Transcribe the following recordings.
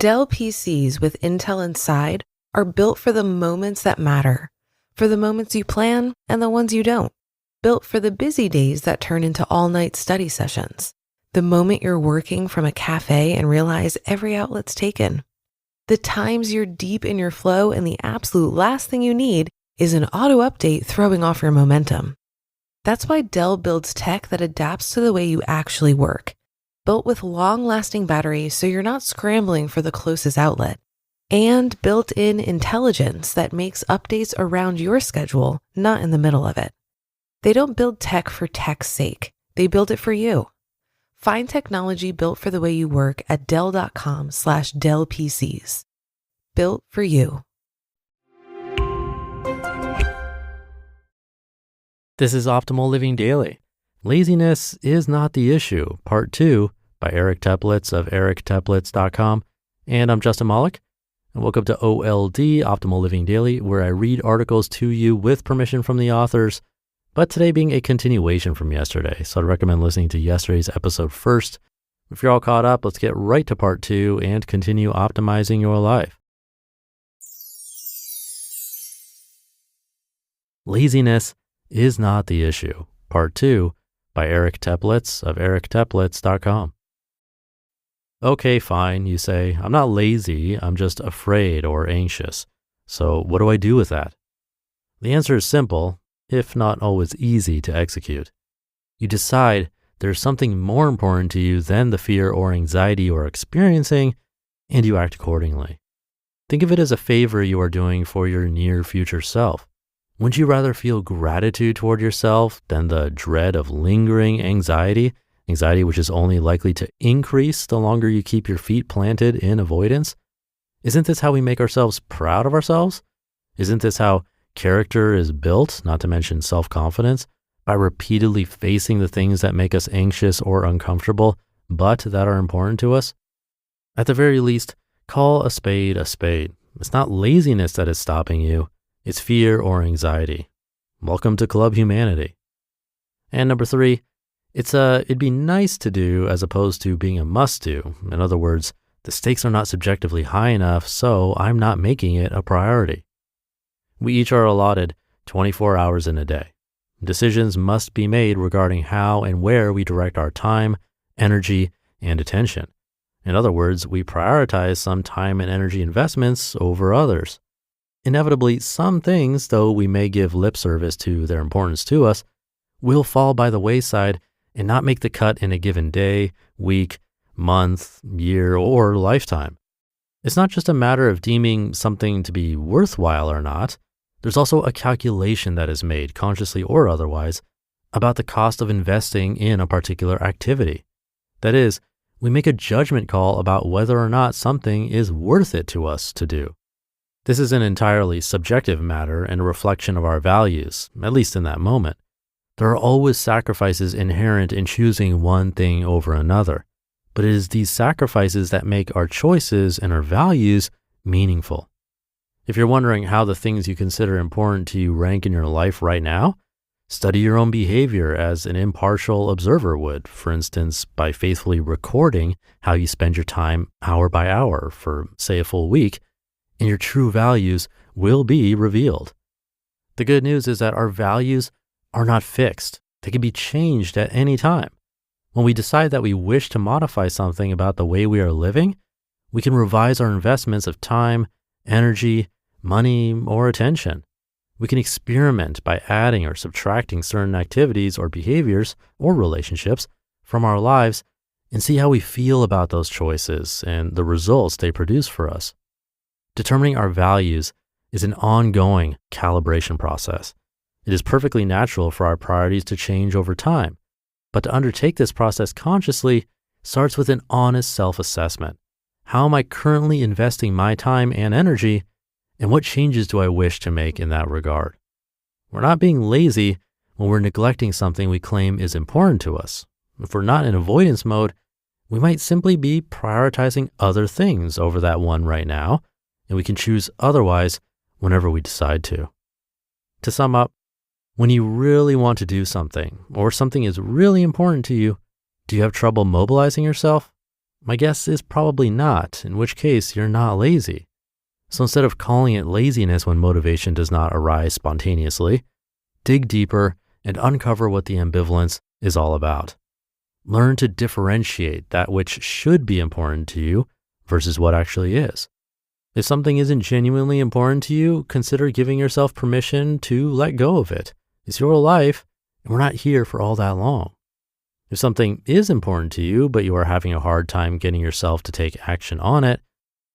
Dell PCs with Intel inside are built for the moments that matter, for the moments you plan and the ones you don't. Built for the busy days that turn into all-night study sessions. The moment you're working from a cafe and realize every outlet's taken. The times you're deep in your flow and the absolute last thing you need is an auto-update throwing off your momentum. That's why Dell builds tech that adapts to the way you actually work. Built with long-lasting batteries so you're not scrambling for the closest outlet. And built-in intelligence that makes updates around your schedule, not in the middle of it. They don't build tech for tech's sake. They build it for you. Find technology built for the way you work at Dell.com/DellPCs. Built for you. This is Optimal Living Daily. Laziness is not the issue, Part 2 by Eric Teplitz of ericteplitz.com. And I'm Justin Malik. And welcome to OLD, Optimal Living Daily, where I read articles to you with permission from the authors, but today being a continuation from yesterday. So I'd recommend listening to yesterday's episode first. If you're all caught up, let's get right to Part 2 and continue optimizing your life. Laziness is not the issue, Part 2 by Eric Teplitz of ericteplitz.com. Okay, fine, you say, I'm not lazy, I'm just afraid or anxious. So what do I do with that? The answer is simple, if not always easy to execute. You decide there's something more important to you than the fear or anxiety you are experiencing, and you act accordingly. Think of it as a favor you are doing for your near future self. Wouldn't you rather feel gratitude toward yourself than the dread of lingering anxiety which is only likely to increase the longer you keep your feet planted in avoidance? Isn't this how we make ourselves proud of ourselves? Isn't this how character is built, not to mention self-confidence, by repeatedly facing the things that make us anxious or uncomfortable, but that are important to us? At the very least, call a spade a spade. It's not laziness that is stopping you. It's fear or anxiety. Welcome to Club Humanity. And number 3, it'd be nice to do as opposed to being a must do. In other words, the stakes are not subjectively high enough, so I'm not making it a priority. We each are allotted 24 hours in a day. Decisions must be made regarding how and where we direct our time, energy, and attention. In other words, we prioritize some time and energy investments over others. Inevitably, some things, though we may give lip service to their importance to us, will fall by the wayside and not make the cut in a given day, week, month, year, or lifetime. It's not just a matter of deeming something to be worthwhile or not. There's also a calculation that is made, consciously or otherwise, about the cost of investing in a particular activity. That is, we make a judgment call about whether or not something is worth it to us to do. This is an entirely subjective matter and a reflection of our values, at least in that moment. There are always sacrifices inherent in choosing one thing over another, but it is these sacrifices that make our choices and our values meaningful. If you're wondering how the things you consider important to you rank in your life right now, study your own behavior as an impartial observer would, for instance, by faithfully recording how you spend your time hour by hour for, say, a full week, and your true values will be revealed. The good news is that our values are not fixed. They can be changed at any time. When we decide that we wish to modify something about the way we are living, we can revise our investments of time, energy, money, or attention. We can experiment by adding or subtracting certain activities or behaviors or relationships from our lives and see how we feel about those choices and the results they produce for us. Determining our values is an ongoing calibration process. It is perfectly natural for our priorities to change over time, but to undertake this process consciously starts with an honest self-assessment. How am I currently investing my time and energy, and what changes do I wish to make in that regard? We're not being lazy when we're neglecting something we claim is important to us. If we're not in avoidance mode, we might simply be prioritizing other things over that one right now, and we can choose otherwise whenever we decide to. To sum up, when you really want to do something, or something is really important to you, do you have trouble mobilizing yourself? My guess is probably not, in which case you're not lazy. So instead of calling it laziness when motivation does not arise spontaneously, dig deeper and uncover what the ambivalence is all about. Learn to differentiate that which should be important to you versus what actually is. If something isn't genuinely important to you, consider giving yourself permission to let go of it. It's your life, and we're not here for all that long. If something is important to you, but you are having a hard time getting yourself to take action on it,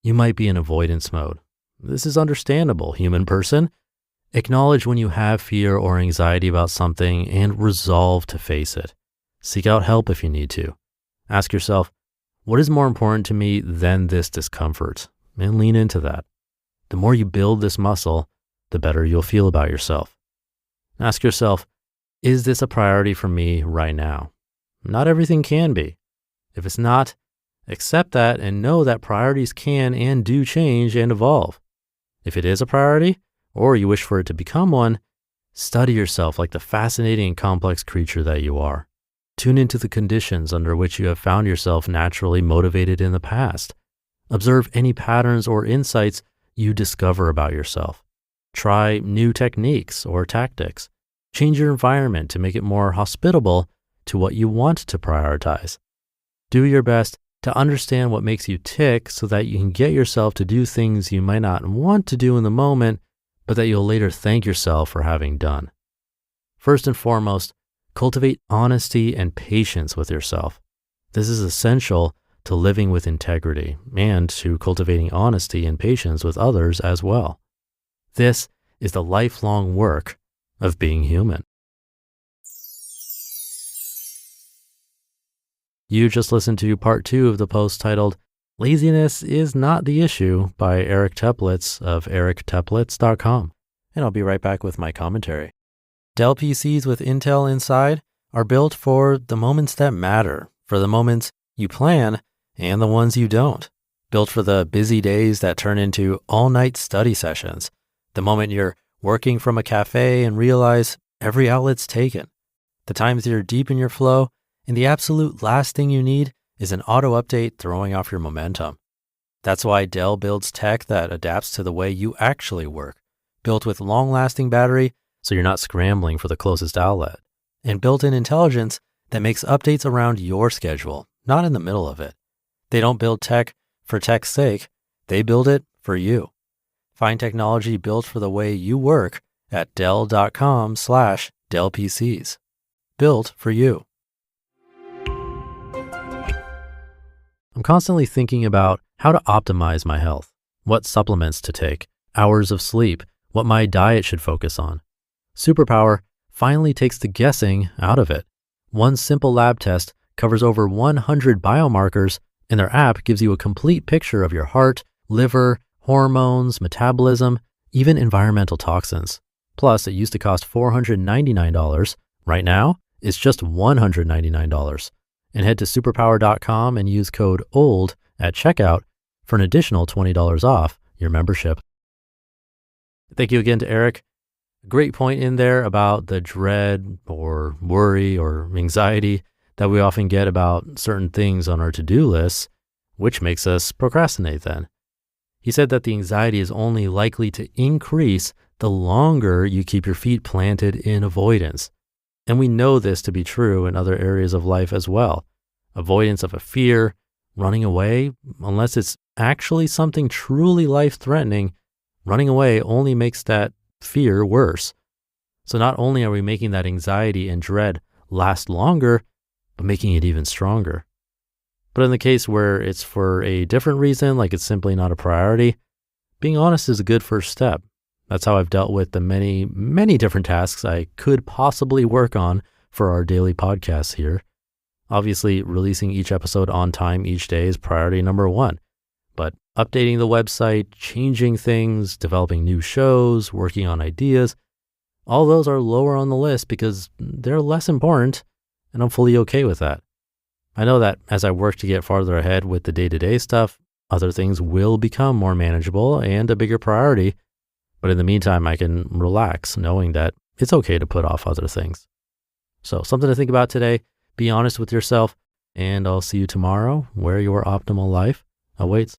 you might be in avoidance mode. This is understandable, human person. Acknowledge when you have fear or anxiety about something and resolve to face it. Seek out help if you need to. Ask yourself, what is more important to me than this discomfort? And lean into that. The more you build this muscle, the better you'll feel about yourself. Ask yourself, is this a priority for me right now? Not everything can be. If it's not, accept that and know that priorities can and do change and evolve. If it is a priority, or you wish for it to become one, study yourself like the fascinating and complex creature that you are. Tune into the conditions under which you have found yourself naturally motivated in the past. Observe any patterns or insights you discover about yourself. Try new techniques or tactics. Change your environment to make it more hospitable to what you want to prioritize. Do your best to understand what makes you tick so that you can get yourself to do things you might not want to do in the moment, but that you'll later thank yourself for having done. First and foremost, cultivate honesty and patience with yourself. This is essential to living with integrity and to cultivating honesty and patience with others as well. This is the lifelong work of being human. You just listened to part 2 of the post titled Laziness is Not the Issue by Eric Teplitz of Teplitz.com. And I'll be right back with my commentary. Dell PCs with Intel inside are built for the moments that matter, for the moments you plan and the ones you don't. Built for the busy days that turn into all-night study sessions, the moment you're working from a cafe and realize every outlet's taken, the times you're deep in your flow and the absolute last thing you need is an auto update throwing off your momentum. That's why Dell builds tech that adapts to the way you actually work, built with long-lasting battery so you're not scrambling for the closest outlet, and built-in intelligence that makes updates around your schedule, not in the middle of it. They don't build tech for tech's sake, they build it for you. Find technology built for the way you work at Dell.com/DellPCs. Built for you. I'm constantly thinking about how to optimize my health, what supplements to take, hours of sleep, what my diet should focus on. Superpower finally takes the guessing out of it. One simple lab test covers over 100 biomarkers, and their app gives you a complete picture of your heart, liver, hormones, metabolism, even environmental toxins. Plus, it used to cost $499. Right now, it's just $199. And head to superpower.com and use code OLD at checkout for an additional $20 off your membership. Thank you again to Eric. Great point in there about the dread or worry or anxiety that we often get about certain things on our to-do lists, which makes us procrastinate then. He said that the anxiety is only likely to increase the longer you keep your feet planted in avoidance. And we know this to be true in other areas of life as well. Avoidance of a fear, running away, unless it's actually something truly life-threatening, running away only makes that fear worse. So not only are we making that anxiety and dread last longer, but making it even stronger. But in the case where it's for a different reason, like it's simply not a priority, being honest is a good first step. That's how I've dealt with the many, many different tasks I could possibly work on for our daily podcasts here. Obviously, releasing each episode on time each day is priority number 1. But updating the website, changing things, developing new shows, working on ideas, all those are lower on the list because they're less important, and I'm fully okay with that. I know that as I work to get farther ahead with the day-to-day stuff, other things will become more manageable and a bigger priority. But in the meantime, I can relax knowing that it's okay to put off other things. So something to think about today. Be honest with yourself. And I'll see you tomorrow where your optimal life awaits.